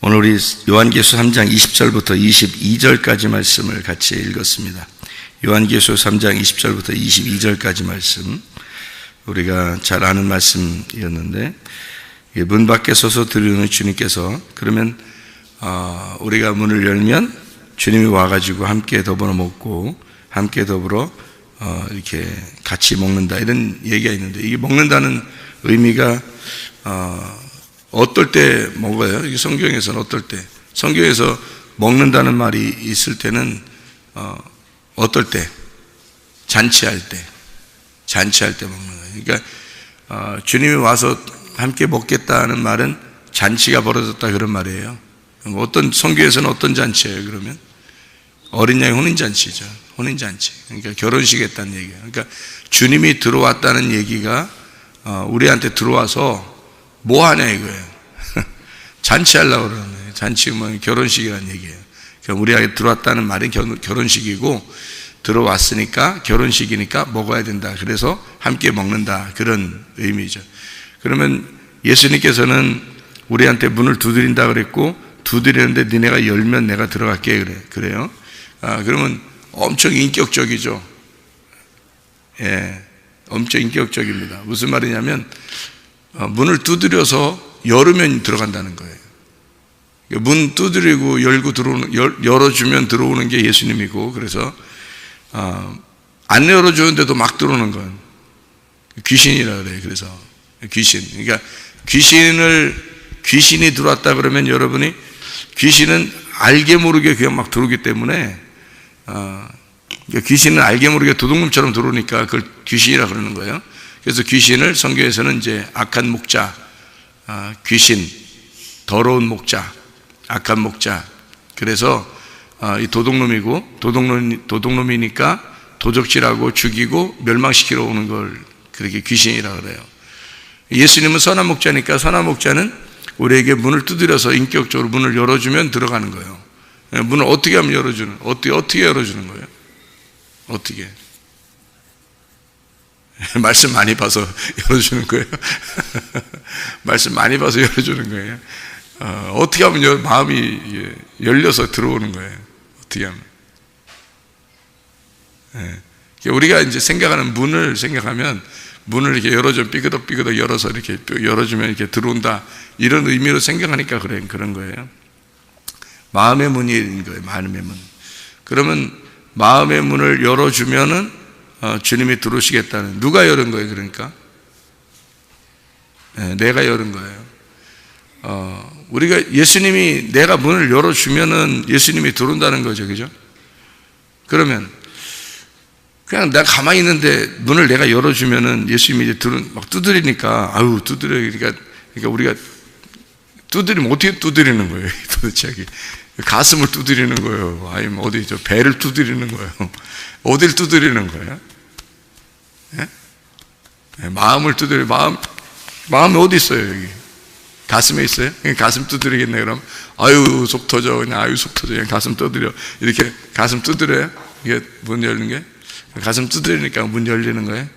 오늘 우리 요한계시서 3장 20절부터 22절까지 말씀을 같이 읽었습니다. 요한계시서 3장 20절부터 22절까지 말씀, 우리가 잘 아는 말씀이었는데, 문 밖에 서서 들으는 주님께서, 그러면 우리가 문을 열면 주님이 와가지고 함께 더불어 먹고 함께 더불어 이렇게 같이 먹는다, 이런 얘기가 있는데, 이게 먹는다는 의미가 어떨 때 먹어요? 이 성경에서는 어떨 때? 성경에서 먹는다는 말이 있을 때는 어떨 때? 잔치할 때 먹는 거예요. 그러니까 주님이 와서 함께 먹겠다는 말은 잔치가 벌어졌다, 그런 말이에요. 어떤 성경에서는 어떤 잔치예요? 그러면 어린 양의 혼인잔치죠. 혼인잔치. 그러니까 결혼식 했다는 얘기예요. 그러니까 주님이 들어왔다는 얘기가 우리한테 들어와서 뭐 하냐 이거예요. 잔치하려고 그러는 거예요. 잔치면 결혼식이라는 얘기예요. 그러니까 우리에게 들어왔다는 말은 결혼식이고, 들어왔으니까 결혼식이니까 먹어야 된다. 그래서 함께 먹는다, 그런 의미죠. 그러면 예수님께서는 우리한테 문을 두드린다 그랬고, 두드리는데 니네가 열면 내가 들어갈게 그래요. 그러면 엄청 인격적이죠. 예, 엄청 인격적입니다. 무슨 말이냐면 문을 두드려서 열으면 들어간다는 거예요. 문 두드리고 열고 열어주면 들어오는 게 예수님이고, 그래서 안 열어주는데도 막 들어오는 건 귀신이라 그래요. 그래서 귀신. 그러니까 귀신이 들어왔다 그러면, 여러분이 귀신은 알게 모르게 그냥 막 들어오기 때문에, 귀신은 알게 모르게 도둑놈처럼 들어오니까 그걸 귀신이라 그러는 거예요. 그래서 귀신을 성경에서는 이제 악한 목자, 귀신, 더러운 목자, 악한 목자. 그래서 이 도둑놈이고, 도둑놈이니까 도적질하고 죽이고 멸망시키러 오는 걸 그렇게 귀신이라 그래요. 예수님은 선한 목자니까, 선한 목자는 우리에게 문을 두드려서 인격적으로 문을 열어주면 들어가는 거예요. 문을 어떻게 하면 열어주는? 어떻게 열어주는 거예요? 어떻게? 말씀 많이 봐서 열어주는 거예요. 말씀 많이 봐서 열어주는 거예요. 어떻게 하면 마음이 열려서 들어오는 거예요? 어떻게 하면? 우리가 이제 생각하는 문을 생각하면, 문을 이렇게 열어주면 삐그덕 열어서 이렇게 열어주면 이렇게 들어온다, 이런 의미로 생각하니까 그런 거예요. 마음의 문인 거예요. 마음의 문. 그러면 마음의 문을 열어주면은 주님이 들어오시겠다는, 누가 열은 거예요? 그러니까 내가 열은 거예요. 우리가 예수님이, 내가 문을 열어주면은 예수님이 들어온다는 거죠, 그죠? 그러면 그냥 내가 가만히 있는데 문을 내가 열어주면은 예수님이 이제 막 두드리니까, 두드리니까, 그러니까 우리가 두드리면 어떻게 두드리는 거예요? 도대체 가슴을 두드리는 거예요? 아니면 어디 배를 두드리는 거예요? 어딜 두드리는 거예요? 예? 마음을 두드려. 마음이 어디 있어요? 여기 가슴에 있어요? 그냥 가슴 두드리겠네. 그럼 속 터져, 그냥 속 터져, 그냥 가슴 두드려. 이렇게 가슴 두드려요? 이게 문 열는 게? 가슴 두드리니까 문 열리는 거예요.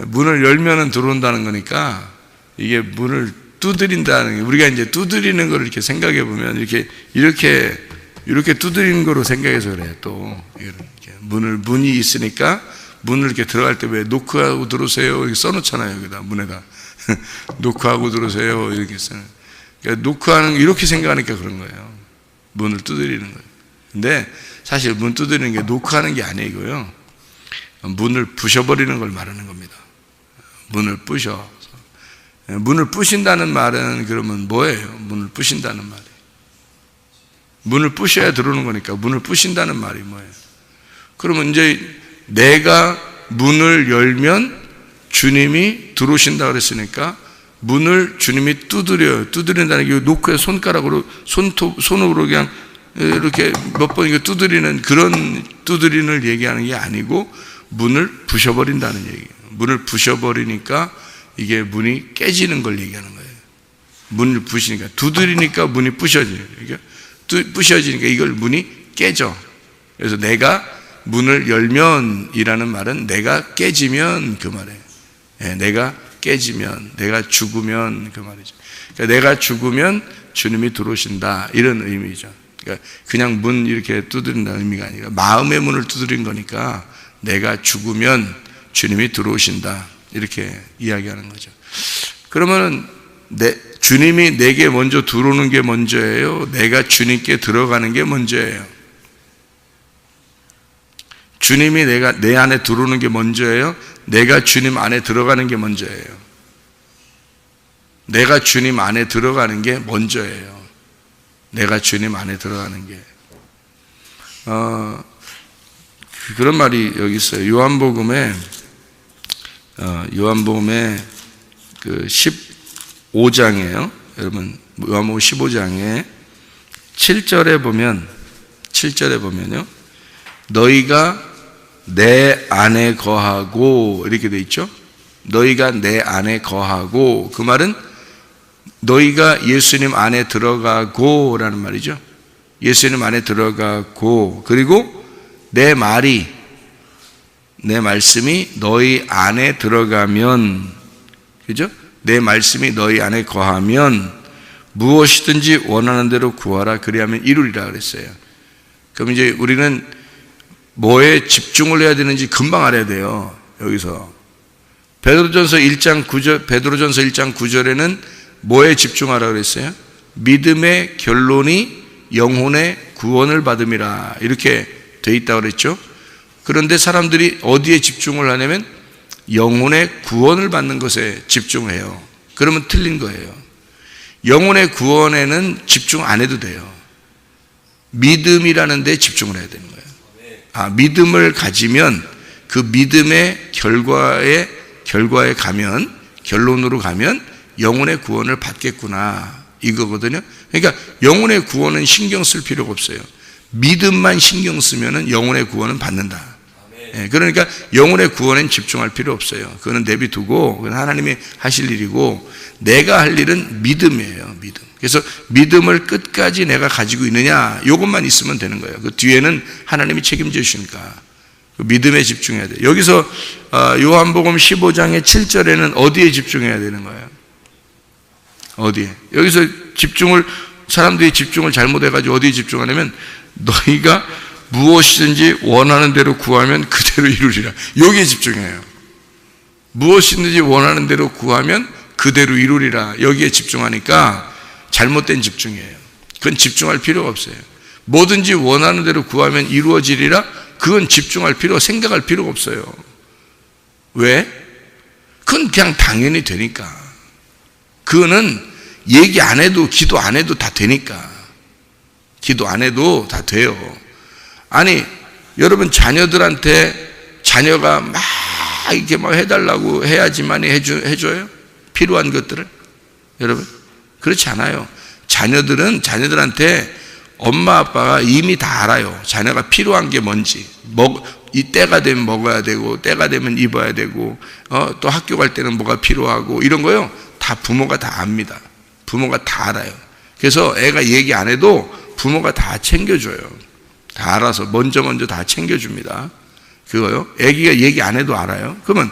문을 열면은 들어온다는 거니까, 이게 문을 두드린다는 게, 우리가 이제 두드리는 걸 이렇게 생각해 보면, 이렇게 두드리는 거로 생각해서 그래요. 또 이렇게 문이 있으니까, 문을 이렇게 들어갈 때 왜 노크하고 들어오세요 이렇게 써놓잖아요. 여기다, 문에다 노크하고 들어오세요 이렇게 써요. 그러니까 노크하는, 이렇게 생각하니까 그런 거예요. 문을 두드리는 거예요. 근데 사실 문 두드리는 게 노크하는 게 아니고요, 문을 부셔버리는 걸 말하는 겁니다. 문을 부셔. 문을 부신다는 말은 그러면 뭐예요? 문을 부신다는 말이, 문을 부셔야 들어오는 거니까 문을 부신다는 말이 뭐예요? 그러면 이제 내가 문을 열면 주님이 들어오신다 그랬으니까, 문을 주님이 두드린다는 게 노크에 손가락으로 손으로 그냥 이렇게 몇 번 이거 두드리는, 그런 두드리는 얘기하는 게 아니고, 문을 부셔버린다는 얘기예요. 문을 부셔버리니까 이게 문이 깨지는 걸 얘기하는 거예요. 문을 부시니까, 두드리니까 문이 부셔져요. 부셔지니까 이걸 문이 깨져. 그래서 내가 문을 열면 이라는 말은 내가 깨지면 그 말이에요. 내가 깨지면, 내가 죽으면, 그 말이죠. 그러니까 내가 죽으면 주님이 들어오신다, 이런 의미죠. 그러니까 그냥 문 이렇게 두드린다는 의미가 아니라 마음의 문을 두드린 거니까 내가 죽으면 주님이 들어오신다, 이렇게 이야기하는 거죠. 그러면은 주님이 내게 먼저 들어오는 게 먼저예요? 내가 주님께 들어가는 게 먼저예요? 주님이 내 안에 들어오는 게 먼저예요? 내가 주님 안에 들어가는 게 먼저예요? 내가 주님 안에 들어가는 게 먼저예요. 내가 주님 안에 들어가는 게. 그런 말이 여기 있어요. 요한복음에 그 15장이에요. 여러분, 요한복음 15장에 7절에 보면요. 너희가 내 안에 거하고, 이렇게 돼 있죠. 너희가 내 안에 거하고, 그 말은 너희가 예수님 안에 들어가고 라는 말이죠. 예수님 안에 들어가고, 그리고 내 말씀이 너희 안에 들어가면, 그죠? 내 말씀이 너희 안에 거하면 무엇이든지 원하는 대로 구하라, 그리하면 이루리라 그랬어요. 그럼 이제 우리는 뭐에 집중을 해야 되는지 금방 알아야 돼요. 여기서 베드로전서 1장 9절에는 뭐에 집중하라 그랬어요? 믿음의 결론이 영혼의 구원을 받음이라, 이렇게 돼 있다고 그랬죠. 그런데 사람들이 어디에 집중을 하냐면 영혼의 구원을 받는 것에 집중해요. 그러면 틀린 거예요. 영혼의 구원에는 집중 안 해도 돼요. 믿음이라는 데 집중을 해야 되는 거예요. 믿음을 가지면 그 믿음의 결과에 가면, 결론으로 가면 영혼의 구원을 받겠구나, 이거거든요. 그러니까 영혼의 구원은 신경 쓸 필요가 없어요. 믿음만 신경 쓰면은 영혼의 구원은 받는다. 그러니까 영혼의 구원엔 집중할 필요 없어요. 그거는 내비두고, 그건 하나님이 하실 일이고, 내가 할 일은 믿음이에요. 믿음. 그래서 믿음을 끝까지 내가 가지고 있느냐, 이것만 있으면 되는 거예요. 그 뒤에는 하나님이 책임져 주시니까 그 믿음에 집중해야 돼요. 여기서 요한복음 15장의 7절에는 어디에 집중해야 되는 거예요? 어디에? 여기서 사람들이 집중을 잘못해가지고 어디에 집중하냐면, 너희가 무엇이든지 원하는 대로 구하면 그대로 이루리라, 여기에 집중해요. 무엇이든지 원하는 대로 구하면 그대로 이루리라, 여기에 집중하니까 잘못된 집중이에요. 그건 집중할 필요가 없어요. 뭐든지 원하는 대로 구하면 이루어지리라, 그건 생각할 필요가 없어요. 왜? 그건 그냥 당연히 되니까. 그거는 얘기 안 해도, 기도 안 해도 다 되니까. 기도 안 해도 다 돼요. 아니, 여러분, 자녀가 막 이렇게 막 해달라고 해야지만 해줘요? 필요한 것들을? 여러분, 그렇지 않아요. 자녀들한테 엄마 아빠가 이미 다 알아요. 자녀가 필요한 게 뭔지, 이 때가 되면 먹어야 되고, 때가 되면 입어야 되고, 또 학교 갈 때는 뭐가 필요하고, 이런 거요, 다 부모가 다 압니다. 부모가 다 알아요. 그래서 애가 얘기 안 해도 부모가 다 챙겨줘요. 다 알아서 먼저 다 챙겨줍니다. 그거요. 애기가 얘기 안 해도 알아요. 그러면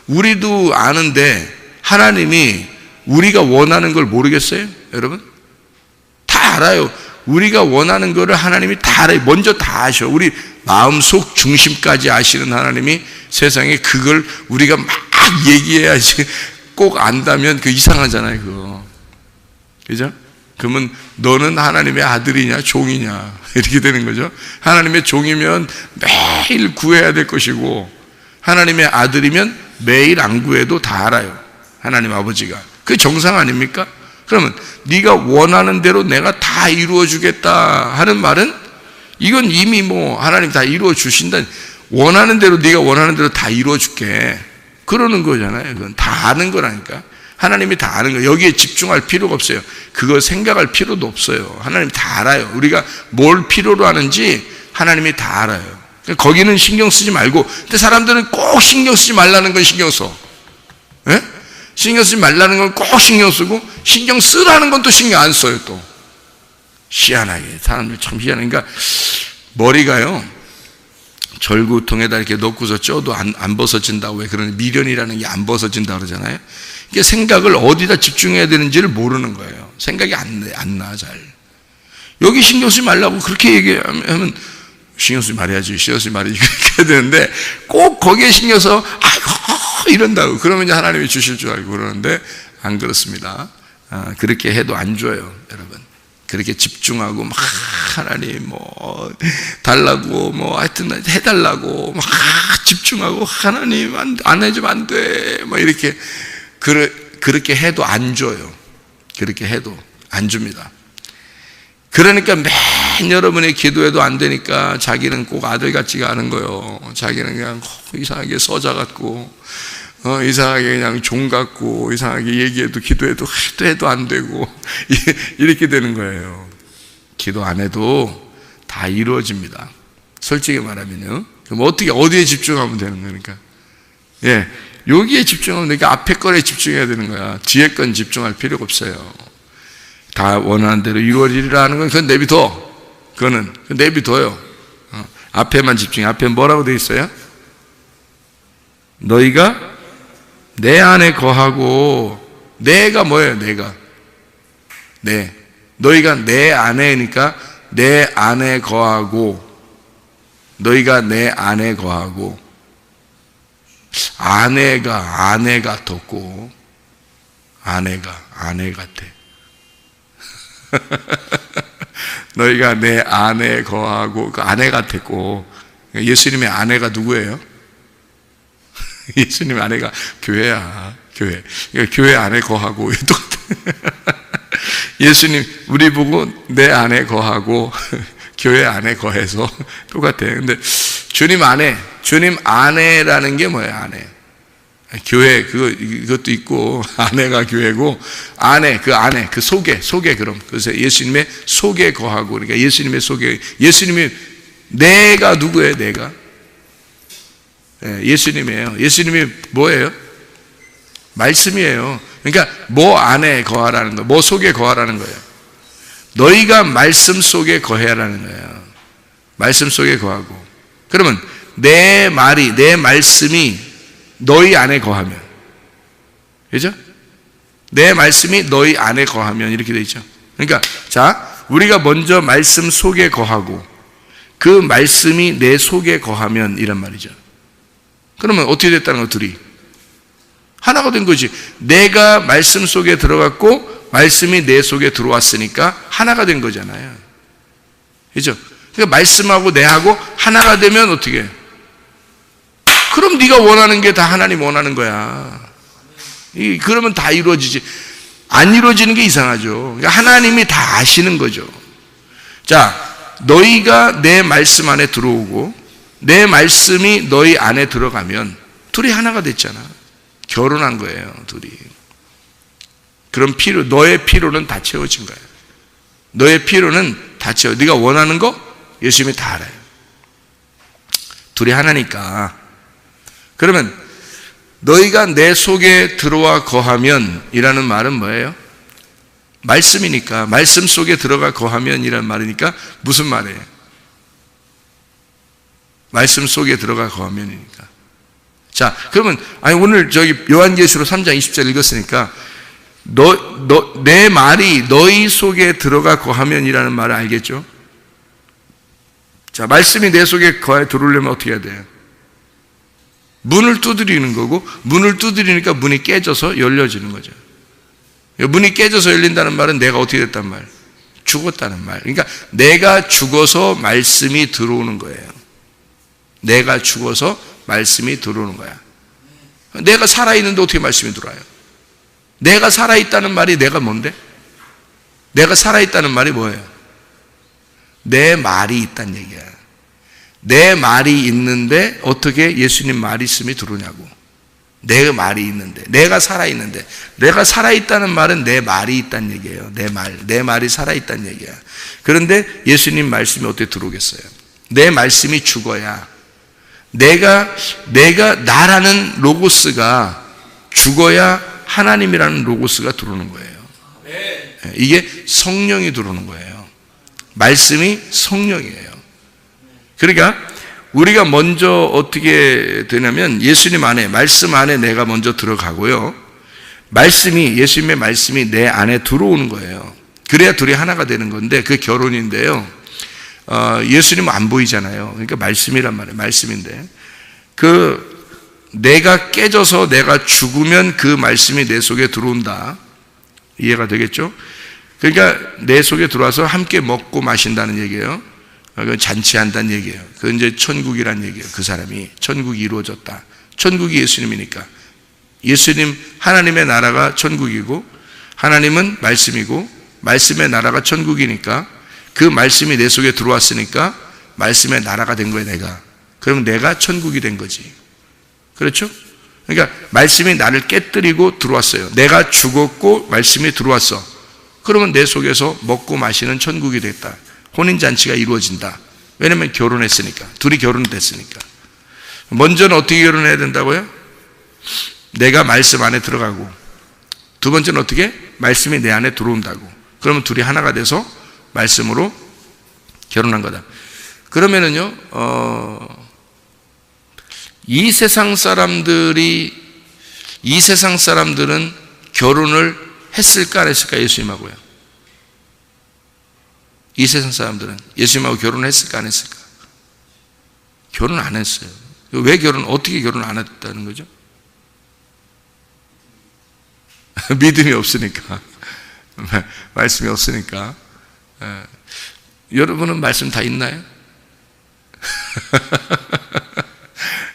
우리도 아는데 하나님이 우리가 원하는 걸 모르겠어요? 여러분? 다 알아요. 우리가 원하는 거를 하나님이 다 알아요. 먼저 다 아셔. 우리 마음속 중심까지 아시는 하나님이 세상에 그걸 우리가 막 얘기해야지, 꼭 안다면 그 이상하잖아요, 그거. 그죠? 그러면 너는 하나님의 아들이냐 종이냐, 이렇게 되는 거죠. 하나님의 종이면 매일 구해야 될 것이고, 하나님의 아들이면 매일 안 구해도 다 알아요, 하나님 아버지가. 그게 정상 아닙니까? 그러면 네가 원하는 대로 내가 다 이루어 주겠다 하는 말은, 이건 이미 하나님 다 이루어 주신다, 원하는 대로, 네가 원하는 대로 다 이루어 줄게, 그러는 거잖아요. 그건 다 아는 거라니까. 하나님이 다 아는 거예요. 여기에 집중할 필요가 없어요. 그거 생각할 필요도 없어요. 하나님 다 알아요. 우리가 뭘 필요로 하는지 하나님이 다 알아요. 거기는 신경 쓰지 말고. 근데 사람들은 꼭 신경 쓰지 말라는 건 신경 써. 예? 신경 쓰지 말라는 건 꼭 신경 쓰고, 신경 쓰라는 건 또 신경 안 써요. 또 희한하게 사람들 참 희한해. 그러니까 머리가요, 절구통에다 이렇게 넣고서 쪄도 안 벗어진다고, 왜 그런 미련이라는 게 안 벗어진다고 그러잖아요. 이게 생각을 어디다 집중해야 되는지를 모르는 거예요. 생각이 안 나, 잘. 여기 신경 쓰지 말라고 그렇게 얘기하면 신경 쓰지 말아야지, 신경 쓰지 말아야지 그렇게 해야 되는데 꼭 거기에 신경 써 아이고 이런다고 그러면 이제 하나님이 주실 줄 알고 그러는데 안 그렇습니다. 그렇게 해도 안 줘요, 여러분. 그렇게 집중하고 막 하나님 뭐 달라고 뭐 하여튼 해달라고 막 집중하고 하나님 안 해주면 안 돼 뭐 이렇게 그렇게 해도 안 줘요. 그렇게 해도 안 줍니다. 그러니까 맨 여러분의 기도해도 안 되니까 자기는 꼭 아들 같지가 않은 거예요. 자기는 그냥 이상하게 서자 같고 이상하게 그냥 종 같고 이상하게 얘기해도 기도해도 해도 안 되고 이렇게 되는 거예요. 기도 안 해도 다 이루어집니다. 솔직히 말하면요. 그럼 어디에 집중하면 되는 거니까? 예, 여기에 집중하면 되니까 앞에 거에 집중해야 되는 거야. 뒤에 건 집중할 필요가 없어요. 다 원하는 대로 이루어지리라 하는 건 그건 내비둬. 그건 내비둬요. 앞에만 집중해. 앞에 뭐라고 되어 있어요? 너희가 내 안에 거하고, 내가 뭐예요? 내가 너희가 내 안에니까 내 안에 거하고, 너희가 내 안에 거하고, 아내 같았고, 아내 같아. 너희가 내 안에 거하고, 그 아내 같았고, 예수님의 아내가 누구예요? 예수님의 아내가 교회야, 교회. 그러니까 교회 안에 거하고, 똑같아. 예수님, 우리 보고 내 안에 거하고, 교회 안에 거해서 똑같아요. 근데 주님 안에라는 게 뭐예요, 안에? 교회, 그것도 있고, 아내가 교회고, 그 속에, 그럼. 그래서 예수님의 속에 거하고, 그러니까 예수님의 속에, 예수님이, 내가 누구예요, 내가? 예수님이에요. 예수님이 뭐예요? 말씀이에요. 그러니까 뭐 안에 거하라는 거, 뭐 속에 거하라는 거예요. 너희가 말씀 속에 거해라는 거예요. 말씀 속에 거하고. 그러면 내 말씀이 너희 안에 거하면, 그죠? 내 말씀이 너희 안에 거하면 이렇게 돼 있죠. 그러니까 자, 우리가 먼저 말씀 속에 거하고 그 말씀이 내 속에 거하면 이란 말이죠. 그러면 어떻게 됐다는 거, 둘이 하나가 된 거지. 내가 말씀 속에 들어갔고 말씀이 내 속에 들어왔으니까 하나가 된 거잖아요. 그죠? 그러니까 말씀하고 내하고 하나가 되면 어떻게 해? 그럼 네가 원하는 게 다 하나님 원하는 거야. 그러면 다 이루어지지. 안 이루어지는 게 이상하죠. 그러니까 하나님이 다 아시는 거죠. 자, 너희가 내 말씀 안에 들어오고 내 말씀이 너희 안에 들어가면 둘이 하나가 됐잖아. 결혼한 거예요, 둘이. 그럼 너의 필요는 다 채워진 거예요. 너의 필요는 다 채워. 네가 원하는 거 예수님이 다 알아요. 둘이 하나니까. 그러면 너희가 내 속에 들어와 거하면 이라는 말은 뭐예요? 말씀이니까. 말씀 속에 들어가 거하면 이라는 말이니까 무슨 말이에요? 말씀 속에 들어가 거하면이니까. 자, 그러면 오늘 요한계시록 3장 20절 읽었으니까 내 말이 너희 속에 들어가 거하면이라는 말을 알겠죠? 자, 말씀이 내 속에 거해 들어오려면 어떻게 해야 돼요? 문을 두드리는 거고, 문을 두드리니까 문이 깨져서 열려지는 거죠. 문이 깨져서 열린다는 말은 내가 어떻게 됐단 말? 죽었다는 말. 그러니까 내가 죽어서 말씀이 들어오는 거예요. 내가 죽어서 말씀이 들어오는 거야. 내가 살아있는데 어떻게 말씀이 들어와요? 내가 살아있다는 말이 내가 뭔데? 내가 살아있다는 말이 뭐예요? 내 말이 있다는 얘기야. 내 말이 있는데 어떻게 예수님 말씀이 들어오냐고. 내 말이 있는데, 내가 살아있는데, 내가 살아있다는 말은 내 말이 있다는 얘기예요. 내 말이 살아있다는 얘기야. 그런데 예수님 말씀이 어떻게 들어오겠어요? 내 말씀이 죽어야, 나라는 로고스가 죽어야 하나님이라는 로고스가 들어오는 거예요. 이게 성령이 들어오는 거예요. 말씀이 성령이에요. 그러니까 우리가 먼저 어떻게 되냐면 예수님 안에, 말씀 안에 내가 먼저 들어가고요. 예수님의 말씀이 내 안에 들어오는 거예요. 그래야 둘이 하나가 되는 건데, 그 결혼인데요. 예수님은 안 보이잖아요. 그러니까 말씀이란 말이에요. 말씀인데. 내가 깨져서 내가 죽으면 그 말씀이 내 속에 들어온다. 이해가 되겠죠? 그러니까 내 속에 들어와서 함께 먹고 마신다는 얘기예요. 그건 잔치한다는 얘기예요. 그건 이제 천국이란 얘기예요. 그 사람이 천국이 이루어졌다. 천국이 예수님이니까. 예수님, 하나님의 나라가 천국이고, 하나님은 말씀이고, 말씀의 나라가 천국이니까, 그 말씀이 내 속에 들어왔으니까 말씀의 나라가 된 거예요, 내가. 그러면 내가 천국이 된 거지. 그렇죠? 그러니까 말씀이 나를 깨뜨리고 들어왔어요. 내가 죽었고 말씀이 들어왔어. 그러면 내 속에서 먹고 마시는 천국이 됐다. 혼인잔치가 이루어진다. 왜냐면 결혼했으니까. 둘이 결혼됐으니까. 먼저는 어떻게 결혼해야 된다고요? 내가 말씀 안에 들어가고, 두 번째는 어떻게? 말씀이 내 안에 들어온다고. 그러면 둘이 하나가 돼서 말씀으로 결혼한 거다. 그러면은요, 이 세상 사람들은 결혼을 했을까 안 했을까? 예수님하고요. 이 세상 사람들은 예수님하고 결혼을 했을까 안 했을까? 결혼 안 했어요. 왜 어떻게 결혼 안 했다는 거죠? 믿음이 없으니까. 말씀이 없으니까. 여러분은 말씀 다 있나요?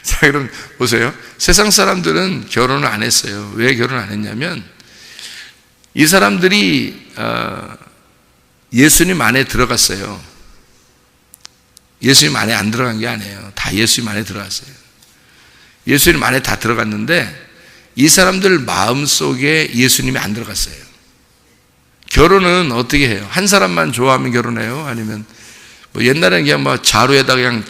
자, 그럼 보세요. 세상 사람들은 결혼을 안 했어요. 왜 결혼 안 했냐면, 이 사람들이 예수님 안에 들어갔어요. 예수님 안에 안 들어간 게 아니에요. 다 예수님 안에 들어갔어요. 예수님 안에 다 들어갔는데, 이 사람들 마음속에 예수님이 안 들어갔어요. 결혼은 어떻게 해요? 한 사람만 좋아하면 결혼해요? 아니면 옛날에는 그냥 자루에다 그냥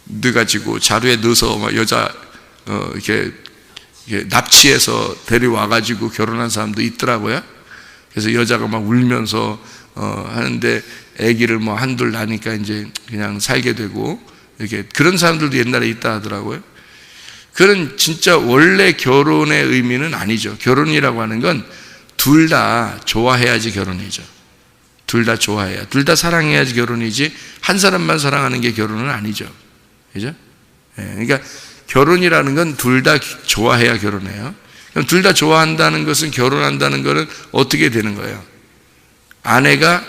넣어가지고 자루에 넣어서 여자 이렇게 납치해서 데려와가지고 결혼한 사람도 있더라고요. 그래서 여자가 막 울면서 하는데 아기를 한둘 나니까 이제 그냥 살게 되고, 이렇게 그런 사람들도 옛날에 있다 하더라고요. 그런 진짜 원래 결혼의 의미는 아니죠. 결혼이라고 하는 건 둘 다 좋아해야지 결혼이죠. 둘 다 좋아해야, 둘 다 사랑해야지 결혼이지, 한 사람만 사랑하는 게 결혼은 아니죠. 그죠? 그러니까 결혼이라는 건 둘 다 좋아해야 결혼해요. 그럼 둘 다 좋아한다는 것은, 결혼한다는 것은 어떻게 되는 거예요? 아내가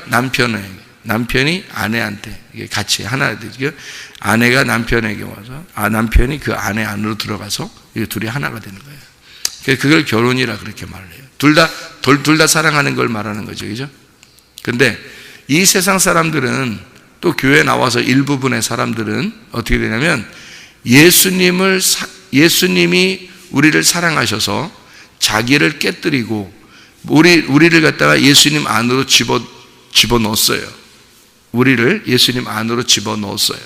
남편이 아내한테, 이게 같이 하나 되죠. 아내가 남편에게 와서, 남편이 그 아내 안으로 들어가서 이게 둘이 하나가 되는 거예요. 그걸 결혼이라 그렇게 말을 해요. 둘 다 사랑하는 걸 말하는 거죠. 그죠? 근데 이 세상 사람들은, 또 교회에 나와서 일부분의 사람들은 어떻게 되냐면, 예수님이 우리를 사랑하셔서 자기를 깨뜨리고 우리를 갖다가 예수님 안으로 집어넣었어요. 우리를 예수님 안으로 집어넣었어요.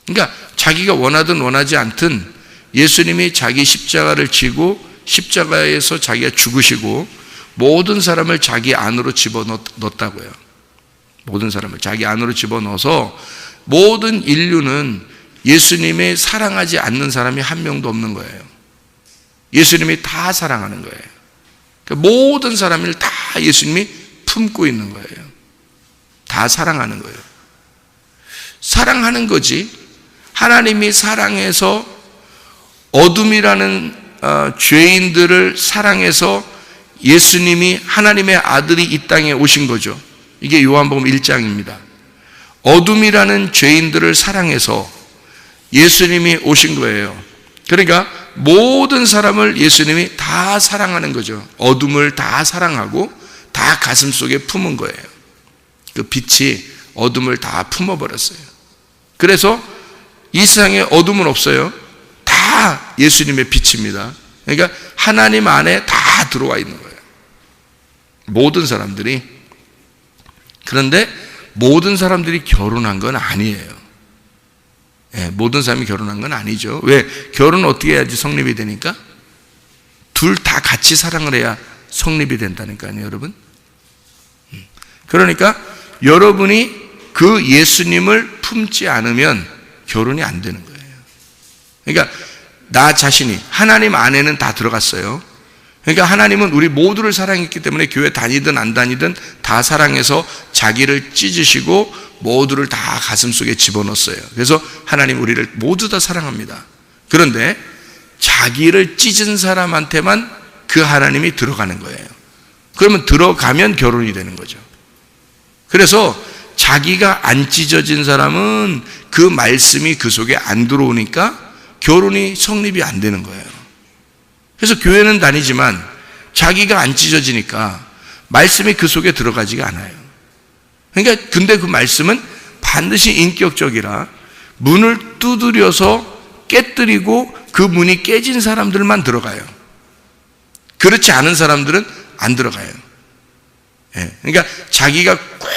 그러니까 자기가 원하든 원하지 않든 예수님이 자기 십자가를 지고 십자가에서 자기가 죽으시고 모든 사람을 자기 안으로 집어넣었다고요. 모든 사람을 자기 안으로 집어넣어서 모든 인류는 예수님의 사랑하지 않는 사람이 한 명도 없는 거예요. 예수님이 다 사랑하는 거예요. 그러니까 모든 사람을 다 예수님이 품고 있는 거예요. 다 사랑하는 거예요. 사랑하는 거지. 하나님이 사랑해서 어둠이라는 죄인들을 사랑해서 예수님이, 하나님의 아들이 이 땅에 오신 거죠. 이게 요한복음 1장입니다. 어둠이라는 죄인들을 사랑해서 예수님이 오신 거예요. 그러니까 모든 사람을 예수님이 다 사랑하는 거죠. 어둠을 다 사랑하고 다 가슴속에 품은 거예요. 그 빛이 어둠을 다 품어버렸어요. 그래서 이 세상에 어둠은 없어요. 다 예수님의 빛입니다. 그러니까 하나님 안에 다 들어와 있는 거예요. 모든 사람들이. 그런데 모든 사람들이 결혼한 건 아니에요. 모든 사람이 결혼한 건 아니죠. 왜? 결혼은 어떻게 해야지 성립이 되니까? 둘 다 같이 사랑을 해야 성립이 된다니까요, 여러분. 그러니까 여러분이 그 예수님을 품지 않으면 결혼이 안 되는 거예요. 그러니까 나 자신이 하나님 안에는 다 들어갔어요. 그러니까 하나님은 우리 모두를 사랑했기 때문에 교회 다니든 안 다니든 다 사랑해서 자기를 찢으시고 모두를 다 가슴속에 집어넣었어요. 그래서 하나님 우리를 모두 다 사랑합니다. 그런데 자기를 찢은 사람한테만 그 하나님이 들어가는 거예요. 그러면 들어가면 결혼이 되는 거죠. 그래서 자기가 안 찢어진 사람은 그 말씀이 그 속에 안 들어오니까 결혼이 성립이 안 되는 거예요. 그래서 교회는 다니지만 자기가 안 찢어지니까 말씀이 그 속에 들어가지가 않아요. 그러니까 근데 그 말씀은 반드시 인격적이라 문을 두드려서 깨뜨리고 그 문이 깨진 사람들만 들어가요. 그렇지 않은 사람들은 안 들어가요. 그러니까 자기가 꽉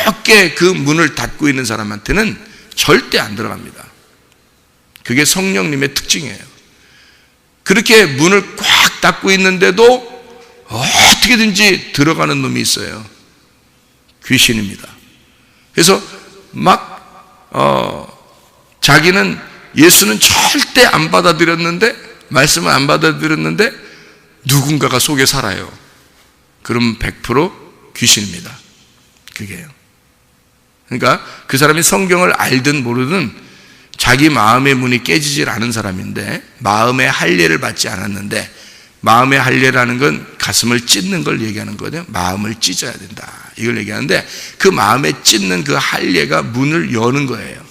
그 문을 닫고 있는 사람한테는 절대 안 들어갑니다. 그게 성령님의 특징이에요. 그렇게 문을 꽉 닫고 있는데도 어떻게든지 들어가는 놈이 있어요. 귀신입니다. 그래서 자기는 예수는 절대 안 받아들였는데, 말씀을 안 받아들였는데 누군가가 속에 살아요. 그럼 100% 귀신입니다. 그게요. 그러니까 그 사람이 성경을 알든 모르든 자기 마음의 문이 깨지질 않은 사람인데, 마음의 할례를 받지 않았는데, 마음의 할례라는 건 가슴을 찢는 걸 얘기하는 거거든요. 마음을 찢어야 된다, 이걸 얘기하는데, 그 마음에 찢는 그 할례가 문을 여는 거예요.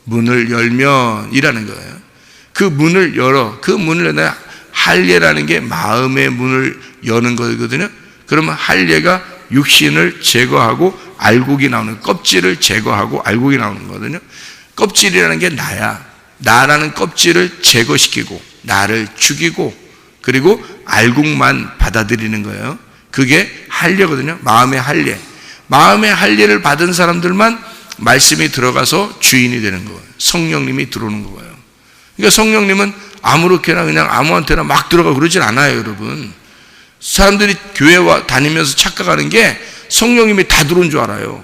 문을 열면 이라는 거예요. 그 문을 열어, 그 문을 열어. 할례라는 게 마음의 문을 여는 거거든요. 그러면 할례가 육신을 제거하고 알곡이 나오는, 껍질을 제거하고 알곡이 나오는 거거든요. 껍질이라는 게 나야. 나라는 껍질을 제거시키고 나를 죽이고 그리고 알곡만 받아들이는 거예요. 그게 할례거든요. 마음의 할례. 마음의 할례를 받은 사람들만 말씀이 들어가서 주인이 되는 거예요. 성령님이 들어오는 거예요. 그러니까 성령님은 아무렇게나 그냥 아무한테나 막 들어가 그러진 않아요, 여러분. 사람들이 교회 다니면서 착각하는 게 성령님이 다 들어온 줄 알아요.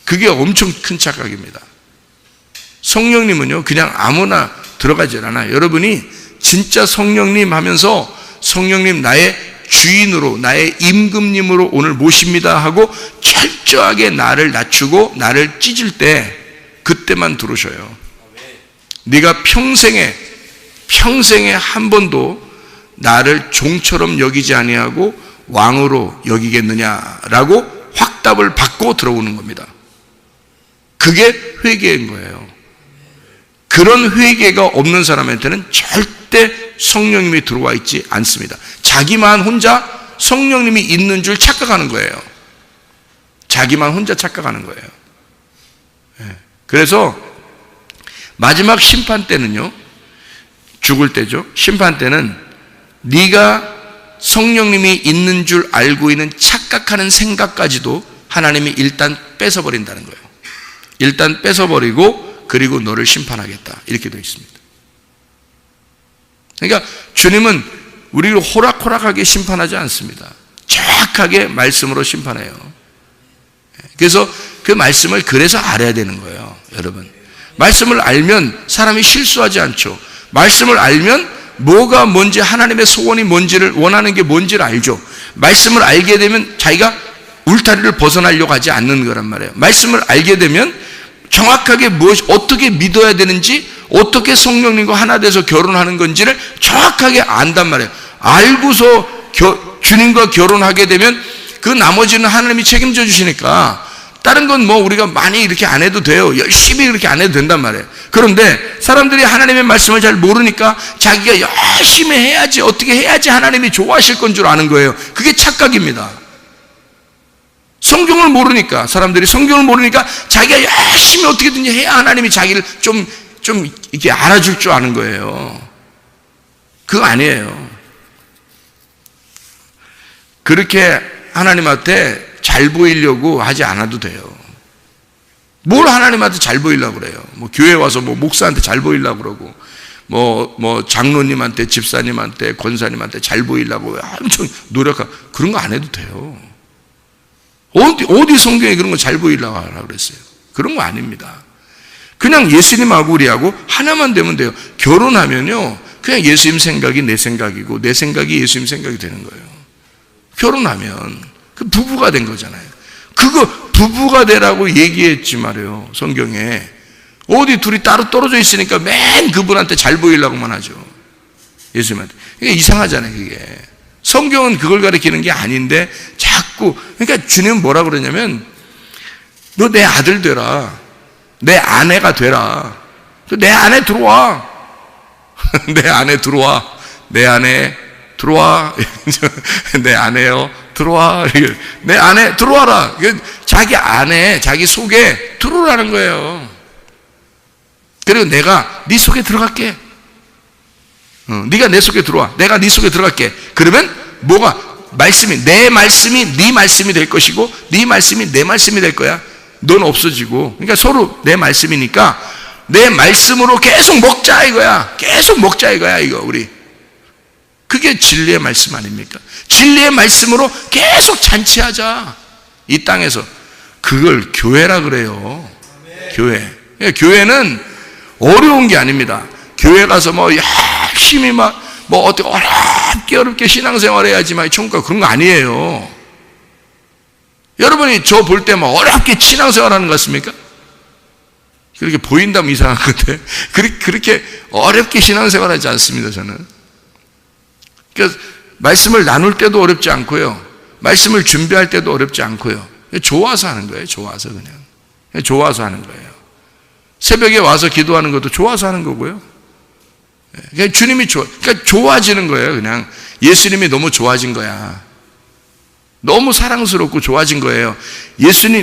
그게 엄청 큰 착각입니다. 성령님은요, 그냥 아무나 들어가질 않아요. 여러분이 진짜 성령님 하면서 성령님 나의 주인으로, 나의 임금님으로 오늘 모십니다 하고 철저하게 나를 낮추고 나를 찢을 때, 그때만 들어오셔요. 네가 평생에 한 번도 나를 종처럼 여기지 아니하고 왕으로 여기겠느냐라고 확답을 받고 들어오는 겁니다. 그게 회개인 거예요. 그런 회개가 없는 사람한테는 절대 성령님이 들어와 있지 않습니다. 자기만 혼자 성령님이 있는 줄 착각하는 거예요. 자기만 혼자 착각하는 거예요. 그래서 마지막 심판 때는요, 죽을 때죠. 심판 때는 네가 성령님이 있는 줄 알고 있는 착각하는 생각까지도 하나님이 일단 뺏어버린다는 거예요. 일단 뺏어버리고 그리고 너를 심판하겠다, 이렇게 되어 있습니다. 그러니까 주님은 우리를 호락호락하게 심판하지 않습니다. 정확하게 말씀으로 심판해요. 그래서 그 말씀을 그래서 알아야 되는 거예요, 여러분. 말씀을 알면 사람이 실수하지 않죠. 말씀을 알면 뭐가 뭔지, 하나님의 소원이 뭔지를, 원하는 게 뭔지를 알죠. 말씀을 알게 되면 자기가 울타리를 벗어나려고 하지 않는 거란 말이에요. 말씀을 알게 되면 정확하게 어떻게 믿어야 되는지, 어떻게 성령님과 하나 돼서 결혼하는 건지를 정확하게 안단 말이에요. 알고서 주님과 결혼하게 되면 그 나머지는 하나님이 책임져 주시니까 다른 건 뭐 우리가 많이 이렇게 안 해도 돼요. 열심히 그렇게 안 해도 된단 말이에요. 그런데 사람들이 하나님의 말씀을 잘 모르니까 자기가 열심히 해야지, 어떻게 해야지 하나님이 좋아하실 건 줄 아는 거예요. 그게 착각입니다. 성경을 모르니까, 사람들이 성경을 모르니까 자기가 열심히 어떻게든지 해야 하나님이 자기를 좀 이렇게 알아줄 줄 아는 거예요. 그거 아니에요. 그렇게 하나님한테 잘 보이려고 하지 않아도 돼요. 뭘 하나님한테 잘 보이려고 그래요. 뭐 교회 와서 뭐 목사한테 잘 보이려고 그러고, 뭐 장로님한테, 집사님한테, 권사님한테 잘 보이려고 엄청 노력하고, 그런 거 안 해도 돼요. 어디 성경에 그런 거 잘 보이려고 하라고 그랬어요? 그런 거 아닙니다. 그냥 예수님하고 우리하고 하나만 되면 돼요. 결혼하면요, 그냥 예수님 생각이 내 생각이고 내 생각이 예수님 생각이 되는 거예요. 결혼하면 그 부부가 된 거잖아요. 그거 부부가 되라고 얘기했지 말이에요. 성경에. 어디 둘이 따로 떨어져 있으니까 맨 그분한테 잘 보이려고만 하죠. 예수님한테. 이게 이상하잖아요, 그게. 성경은 그걸 가리키는 게 아닌데 자꾸, 그러니까 주님은 뭐라 그러냐면 너 내 아들 되라. 내 아내가 되라. 내 안에 들어와. 내 안에 들어와. 내 안에 들어와. 내 안에요. 들어와. 내 안에 들어와라. 자기 안에, 자기 속에 들어오라는 거예요. 그리고 내가 네 속에 들어갈게. 네가 내 속에 들어와. 내가 네 속에 들어갈게. 그러면 뭐가? 말씀이, 내 말씀이 네 말씀이 될 것이고 네 말씀이 내 말씀이 될 거야. 넌 없어지고. 그러니까 서로 내 말씀이니까 내 말씀으로 계속 먹자 이거야. 계속 먹자 이거야, 이거 우리. 그게 진리의 말씀 아닙니까? 진리의 말씀으로 계속 잔치하자. 이 땅에서. 그걸 교회라 그래요. 교회. 교회는 어려운 게 아닙니다. 교회 가서 뭐 열심히 뭐 어떻게 어렵게 신앙생활 해야지 막 천국 가 그런 거 아니에요. 여러분이 저 볼 때 막 어렵게 신앙생활 하는 것 같습니까? 그렇게 보인다면 이상한 건데 그렇게 어렵게 신앙생활 하지 않습니다, 저는. 그러니까 말씀을 나눌 때도 어렵지 않고요. 말씀을 준비할 때도 어렵지 않고요. 좋아서 하는 거예요. 좋아서 그냥. 좋아서 하는 거예요. 새벽에 와서 기도하는 것도 좋아서 하는 거고요. 그러니까 주님이 그러니까 좋아지는 거예요. 그냥 예수님이 너무 좋아진 거야. 너무 사랑스럽고 좋아진 거예요.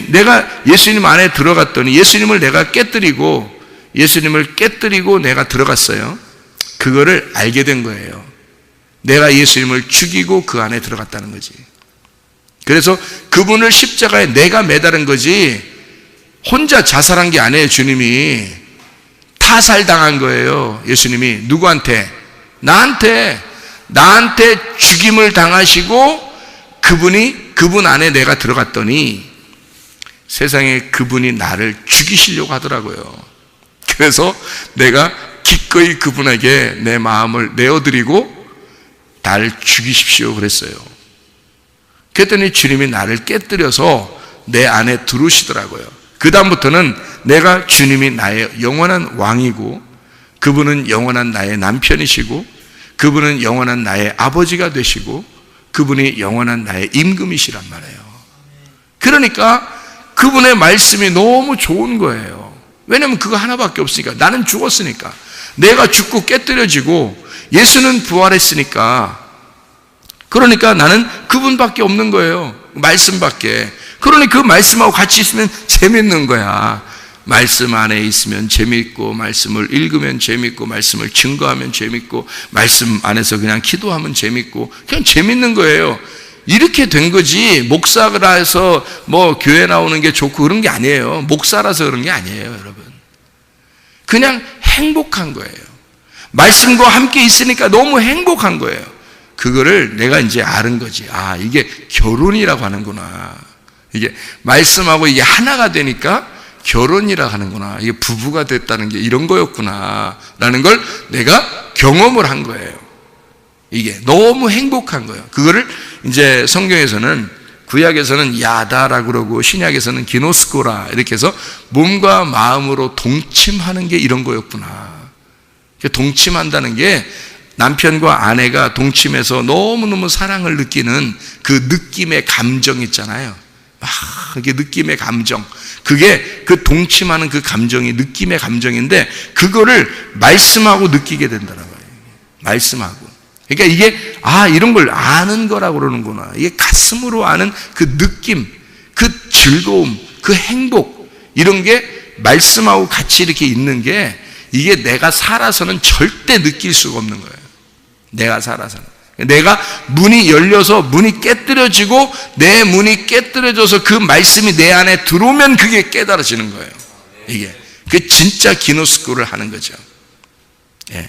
내가 예수님 안에 들어갔더니 예수님을 내가 깨뜨리고 내가 들어갔어요. 그거를 알게 된 거예요. 내가 예수님을 죽이고 그 안에 들어갔다는 거지. 그래서 그분을 십자가에 내가 매달은 거지 혼자 자살한 게 아니에요. 주님이 타살당한 거예요. 예수님이 누구한테? 나한테 죽임을 당하시고 그분 안에 내가 들어갔더니 세상에 그분이 나를 죽이시려고 하더라고요. 그래서 내가 기꺼이 그분에게 내 마음을 내어드리고 나를 죽이십시오 그랬어요. 그랬더니 주님이 나를 깨뜨려서 내 안에 들어오시더라고요. 그 다음부터는 내가 주님이 나의 영원한 왕이고 그분은 영원한 나의 남편이시고 그분은 영원한 나의 아버지가 되시고 그분이 영원한 나의 임금이시란 말이에요. 그러니까 그분의 말씀이 너무 좋은 거예요. 왜냐하면 그거 하나밖에 없으니까. 나는 죽었으니까. 내가 죽고 깨뜨려지고 예수는 부활했으니까. 그러니까 나는 그분밖에 없는 거예요. 말씀밖에. 그러니 그 말씀하고 같이 있으면 재밌는 거야. 말씀 안에 있으면 재밌고 말씀을 읽으면 재밌고 말씀을 증거하면 재밌고 말씀 안에서 그냥 기도하면 재밌고 그냥 재밌는 거예요. 이렇게 된 거지. 목사라서 뭐 교회 나오는 게 좋고 그런 게 아니에요. 목사라서 그런 게 아니에요, 여러분. 그냥 행복한 거예요. 말씀과 함께 있으니까 너무 행복한 거예요. 그거를 내가 이제 아는 거지. 아, 이게 결혼이라고 하는구나. 이게 말씀하고 이게 하나가 되니까 결혼이라 하는구나. 이게 부부가 됐다는 게 이런 거였구나. 라는 걸 내가 경험을 한 거예요. 이게 너무 행복한 거예요. 그거를 이제 성경에서는 구약에서는 야다라고 그러고 신약에서는 기노스코라 이렇게 해서 몸과 마음으로 동침하는 게 이런 거였구나. 동침한다는 게 남편과 아내가 동침해서 너무너무 사랑을 느끼는 그 느낌의 감정 있잖아요. 막 이게 느낌의 감정. 그게 그 동침하는 그 감정이 느낌의 감정인데 그거를 말씀하고 느끼게 된다는 거예요. 말씀하고. 그러니까 이게 이런 걸 아는 거라고 그러는구나. 이게 가슴으로 아는 그 느낌, 그 즐거움, 그 행복 이런 게 말씀하고 같이 이렇게 있는 게 이게 내가 살아서는 절대 느낄 수가 없는 거예요. 내가 살아서는. 내가 문이 열려서 문이 깨뜨려지고 내 문이 깨뜨려져서 그 말씀이 내 안에 들어오면 그게 깨달아지는 거예요. 이게 그 진짜 기노스코를 하는 거죠. 예.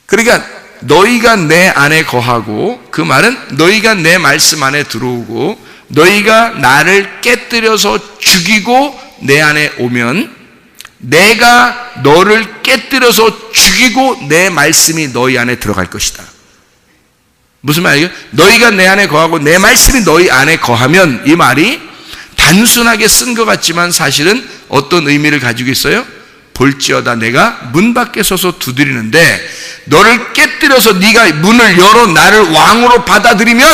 그러니까 너희가 내 안에 거하고 그 말은 너희가 내 말씀 안에 들어오고 너희가 나를 깨뜨려서 죽이고 내 안에 오면 내가 너를 깨뜨려서 죽이고 내 말씀이 너희 안에 들어갈 것이다. 무슨 말이에요? 너희가 내 안에 거하고 내 말씀이 너희 안에 거하면, 이 말이 단순하게 쓴 것 같지만 사실은 어떤 의미를 가지고 있어요? 볼지어다 내가 문 밖에 서서 두드리는데 너를 깨뜨려서 네가 문을 열어 나를 왕으로 받아들이면,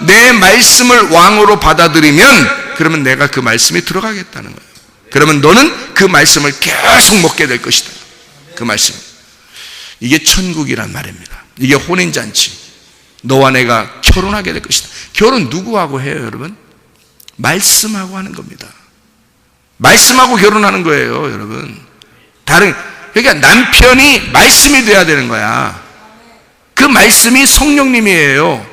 내 말씀을 왕으로 받아들이면, 그러면 내가 그 말씀이 들어가겠다는 거예요. 그러면 너는 그 말씀을 계속 먹게 될 것이다. 그 말씀. 이게 천국이란 말입니다. 이게 혼인잔치. 너와 내가 결혼하게 될 것이다. 결혼 누구하고 해요, 여러분? 말씀하고 하는 겁니다. 말씀하고 결혼하는 거예요, 여러분. 그러니까 남편이 말씀이 돼야 되는 거야. 그 말씀이 성령님이에요.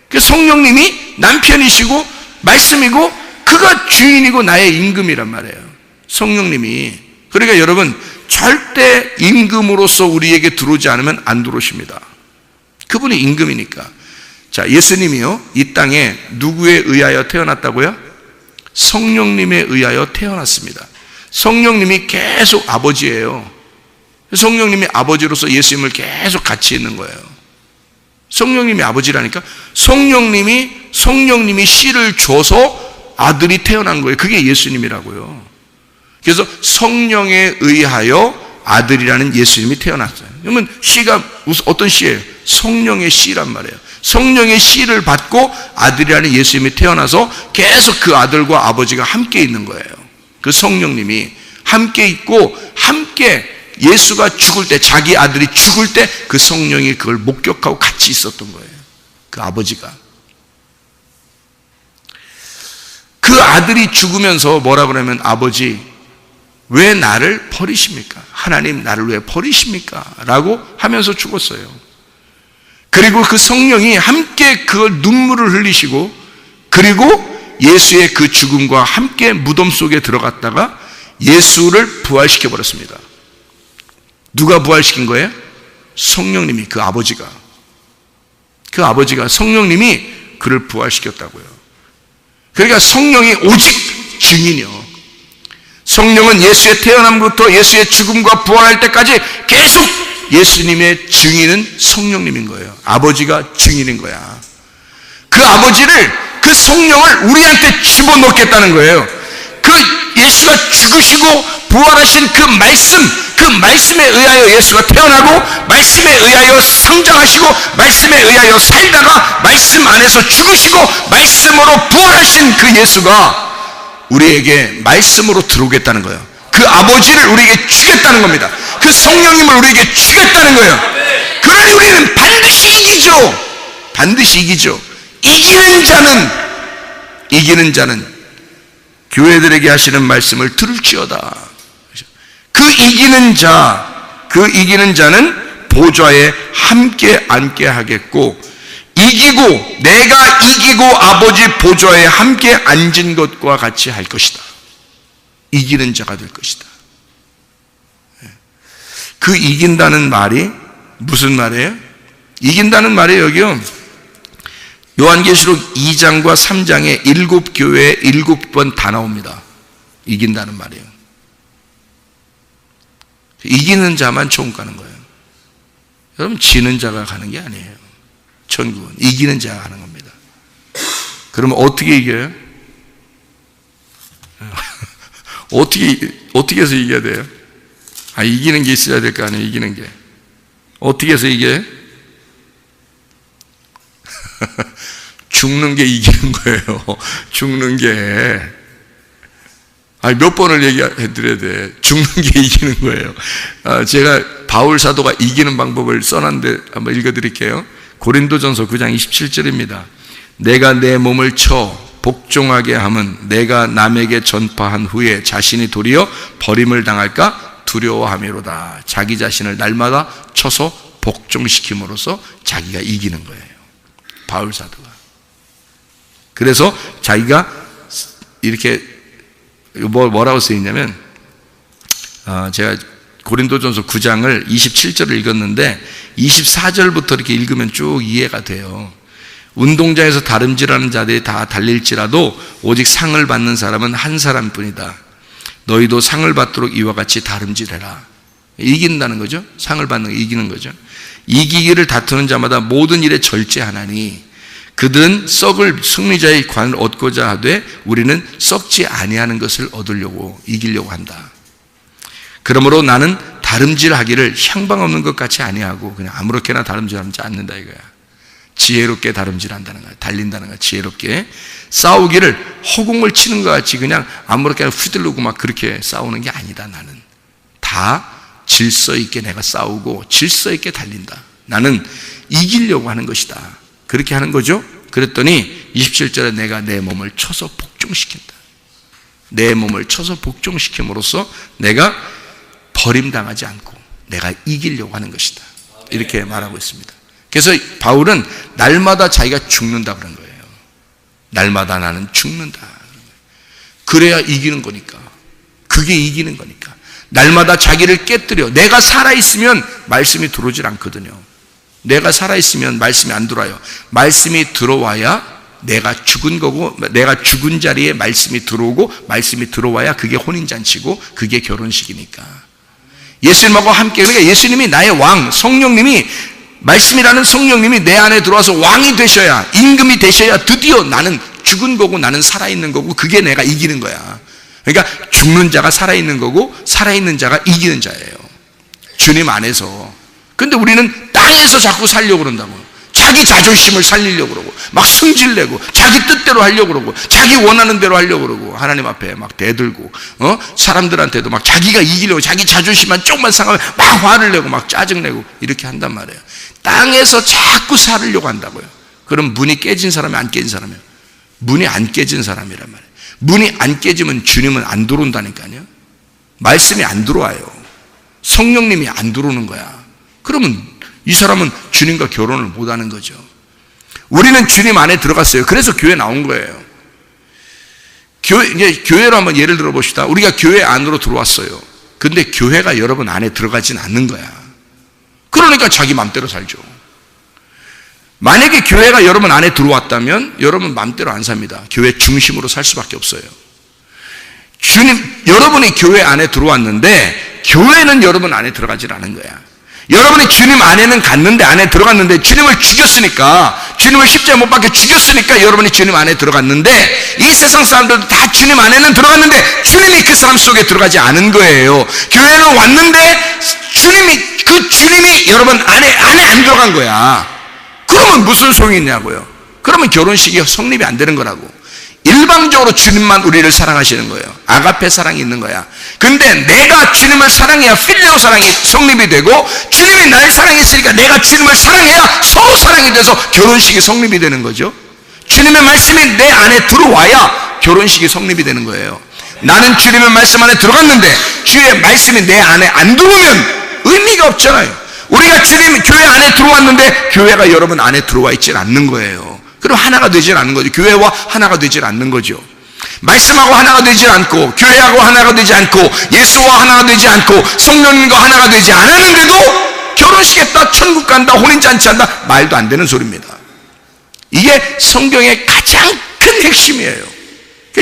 그 성령님이 남편이시고 말씀이고 그가 주인이고 나의 임금이란 말이에요. 성령님이. 그러니까 여러분, 절대 임금으로서 우리에게 들어오지 않으면 안 들어오십니다. 그분이 임금이니까. 자, 예수님이요, 이 땅에 누구에 의하여 태어났다고요? 성령님에 의하여 태어났습니다. 성령님이 계속 아버지예요. 성령님이 아버지로서 예수님을 계속 같이 있는 거예요. 성령님이 아버지라니까. 성령님이 씨를 줘서 아들이 태어난 거예요. 그게 예수님이라고요. 그래서 성령에 의하여 아들이라는 예수님이 태어났어요. 그러면 씨가 어떤 씨예요? 성령의 씨란 말이에요. 성령의 씨를 받고 아들이라는 예수님이 태어나서 계속 그 아들과 아버지가 함께 있는 거예요. 그 성령님이 함께 있고, 함께 예수가 죽을 때, 자기 아들이 죽을 때 그 성령이 그걸 목격하고 같이 있었던 거예요. 그 아버지가. 그 아들이 죽으면서 뭐라 그러면, 아버지 왜 나를 버리십니까? 하나님 나를 왜 버리십니까? 라고 하면서 죽었어요. 그리고 그 성령이 함께 그 눈물을 흘리시고, 그리고 예수의 그 죽음과 함께 무덤 속에 들어갔다가 예수를 부활시켜 버렸습니다. 누가 부활시킨 거예요? 성령님이, 그 아버지가. 그 아버지가, 성령님이 그를 부활시켰다고요. 그러니까 성령이 오직 증인이요. 성령은 예수의 태어남부터 예수의 죽음과 부활할 때까지 계속 예수님의 증인은 성령님인 거예요. 아버지가 증인인 거야. 그 아버지를, 그 성령을 우리한테 집어넣겠다는 거예요. 그 예수가 죽으시고 부활하신 그 말씀에 의하여 예수가 태어나고, 말씀에 의하여 성장하시고, 말씀에 의하여 살다가 말씀 안에서 죽으시고 말씀으로 부활하신 그 예수가 우리에게 말씀으로 들어오겠다는 거예요. 그 아버지를 우리에게 주겠다는 겁니다. 그 성령님을 우리에게 주겠다는 거예요. 그러니 우리는 반드시 이기죠. 반드시 이기죠. 이기는 자는 교회들에게 하시는 말씀을 들을지어다. 그 이기는 자는 보좌에 함께 앉게 하겠고, 내가 이기고 아버지 보좌에 함께 앉은 것과 같이 할 것이다. 이기는 자가 될 것이다. 그 이긴다는 말이 무슨 말이에요? 이긴다는 말이 여기요, 요한계시록 2장과 3장에 7교회에 7번 다 나옵니다. 이긴다는 말이에요. 이기는 자만 천국 가는 거예요. 여러분, 지는 자가 가는 게 아니에요. 천국은 이기는 자가 가는 겁니다. 그러면 어떻게 이겨요? 어떻게 해서 이겨야 돼요? 이기는 게 있어야 될 거 아니에요. 이기는 게 어떻게 해서 이겨요? 죽는 게 이기는 거예요. 죽는 게. 몇 번을 얘기해 드려야 돼. 죽는 게 이기는 거예요. 제가 바울 사도가 이기는 방법을 써놨는데 한번 읽어 드릴게요. 고린도전서 9장 27절입니다. 내가 내 몸을 쳐 복종하게 함은 내가 남에게 전파한 후에 자신이 도리어 버림을 당할까 두려워함이로다. 자기 자신을 날마다 쳐서 복종시킴으로써 자기가 이기는 거예요. 바울 사도가. 그래서 자기가 이렇게 뭐라고 쓰여있냐면, 제가 고린도전서 9장을 27절을 읽었는데 24절부터 이렇게 읽으면 쭉 이해가 돼요. 운동장에서 다름질하는 자들이 다 달릴지라도 오직 상을 받는 사람은 한 사람뿐이다. 너희도 상을 받도록 이와 같이 다름질해라. 이긴다는 거죠. 상을 받는 거, 이기는 거죠. 이기기를 다투는 자마다 모든 일에 절제하나니 그들은 썩을 승리자의 관을 얻고자 하되 우리는 썩지 아니하는 것을 얻으려고, 이기려고 한다. 그러므로 나는 다름질하기를 향방 없는 것 같이 아니하고 그냥 아무렇게나 다름질하지 않는다 이거야. 지혜롭게 다름질한다는 거야. 달린다는 거야. 지혜롭게 싸우기를 허공을 치는 것 같이 그냥 아무렇게나 휘둘르고 막 그렇게 싸우는 게 아니다. 나는 다 질서 있게 내가 싸우고 질서 있게 달린다. 나는 이기려고 하는 것이다. 그렇게 하는 거죠. 그랬더니 27절에 내가 내 몸을 쳐서 복종시킨다. 내 몸을 쳐서 복종시킴으로써 내가 버림당하지 않고 내가 이기려고 하는 것이다. 이렇게 말하고 있습니다. 그래서 바울은 날마다 자기가 죽는다 그런 거예요. 날마다 나는 죽는다. 그래야 이기는 거니까. 그게 이기는 거니까. 날마다 자기를 깨뜨려. 내가 살아있으면 말씀이 들어오질 않거든요. 내가 살아있으면 말씀이 안 들어와요. 말씀이 들어와야 내가 죽은 거고, 내가 죽은 자리에 말씀이 들어오고, 말씀이 들어와야 그게 혼인잔치고 그게 결혼식이니까. 예수님하고 함께, 그러니까 예수님이 나의 왕, 성령님이, 말씀이라는 성령님이 내 안에 들어와서 왕이 되셔야, 임금이 되셔야 드디어 나는 죽은 거고 나는 살아있는 거고 그게 내가 이기는 거야. 그러니까 죽는 자가 살아있는 거고 살아있는 자가 이기는 자예요. 주님 안에서. 근데 우리는 땅에서 자꾸 살려고 그런다고. 자기 자존심을 살리려고 그러고 막 승질내고 자기 뜻대로 하려고 그러고 자기 원하는 대로 하려고 그러고 하나님 앞에 막 대들고 사람들한테도 막 자기가 이기려고 자기 자존심만 조금만 상하면 막 화를 내고 막 짜증내고 이렇게 한단 말이에요. 땅에서 자꾸 살으려고 한다고요. 그럼 문이 깨진 사람이 안 깨진 사람이에요. 문이 안 깨진 사람이란 말이에요. 문이 안 깨지면 주님은 안 들어온다니까요. 말씀이 안 들어와요. 성령님이 안 들어오는 거야. 그러면 이 사람은 주님과 결혼을 못하는 거죠. 우리는 주님 안에 들어갔어요. 그래서 교회 나온 거예요. 교회로 한번 예를 들어 봅시다. 우리가 교회 안으로 들어왔어요. 근데 교회가 여러분 안에 들어가진 않는 거야. 그러니까 자기 맘대로 살죠. 만약에 교회가 여러분 안에 들어왔다면 여러분 맘대로 안 삽니다. 교회 중심으로 살 수밖에 없어요. 여러분이 교회 안에 들어왔는데 교회는 여러분 안에 들어가질 않은 거야. 여러분이 주님 안에는 갔는데, 안에 들어갔는데 주님을 죽였으니까, 주님을 십자가에 못 박혀 죽였으니까 여러분이 주님 안에 들어갔는데, 이 세상 사람들도 다 주님 안에는 들어갔는데 주님이 그 사람 속에 들어가지 않은 거예요. 교회는 왔는데 주님이 여러분 안에 안 들어간 거야. 그러면 무슨 소용이 있냐고요. 그러면 결혼식이 성립이 안 되는 거라고. 일방적으로 주님만 우리를 사랑하시는 거예요. 아가페 사랑이 있는 거야. 근데 내가 주님을 사랑해야 필레오 사랑이 성립이 되고, 주님이 날 사랑했으니까 내가 주님을 사랑해야 서로 사랑이 돼서 결혼식이 성립이 되는 거죠. 주님의 말씀이 내 안에 들어와야 결혼식이 성립이 되는 거예요. 나는 주님의 말씀 안에 들어갔는데 주의 말씀이 내 안에 안 들어오면 의미가 없잖아요. 우리가 주님 교회 안에 들어왔는데 교회가 여러분 안에 들어와 있질 않는 거예요. 그럼 하나가 되질 않는 거죠. 교회와 하나가 되질 않는 거죠. 말씀하고 하나가 되질 않고, 교회하고 하나가 되지 않고, 예수와 하나가 되지 않고, 성령님과 하나가 되지 않았는데도 결혼식했다, 천국 간다, 혼인잔치한다, 말도 안 되는 소리입니다. 이게 성경의 가장 큰 핵심이에요.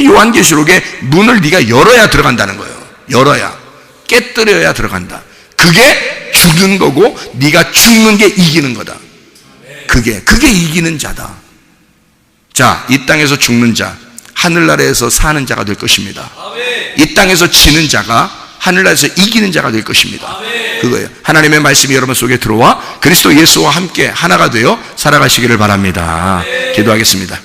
요한계시록에 문을 네가 열어야 들어간다는 거예요. 열어야, 깨뜨려야 들어간다. 그게 죽는 거고 네가 죽는 게 이기는 거다. 그게 이기는 자다. 자, 이 땅에서 죽는 자, 하늘나라에서 사는 자가 될 것입니다. 이 땅에서 지는 자가 하늘나라에서 이기는 자가 될 것입니다. 그거예요. 하나님의 말씀이 여러분 속에 들어와 그리스도 예수와 함께 하나가 되어 살아가시기를 바랍니다. 기도하겠습니다.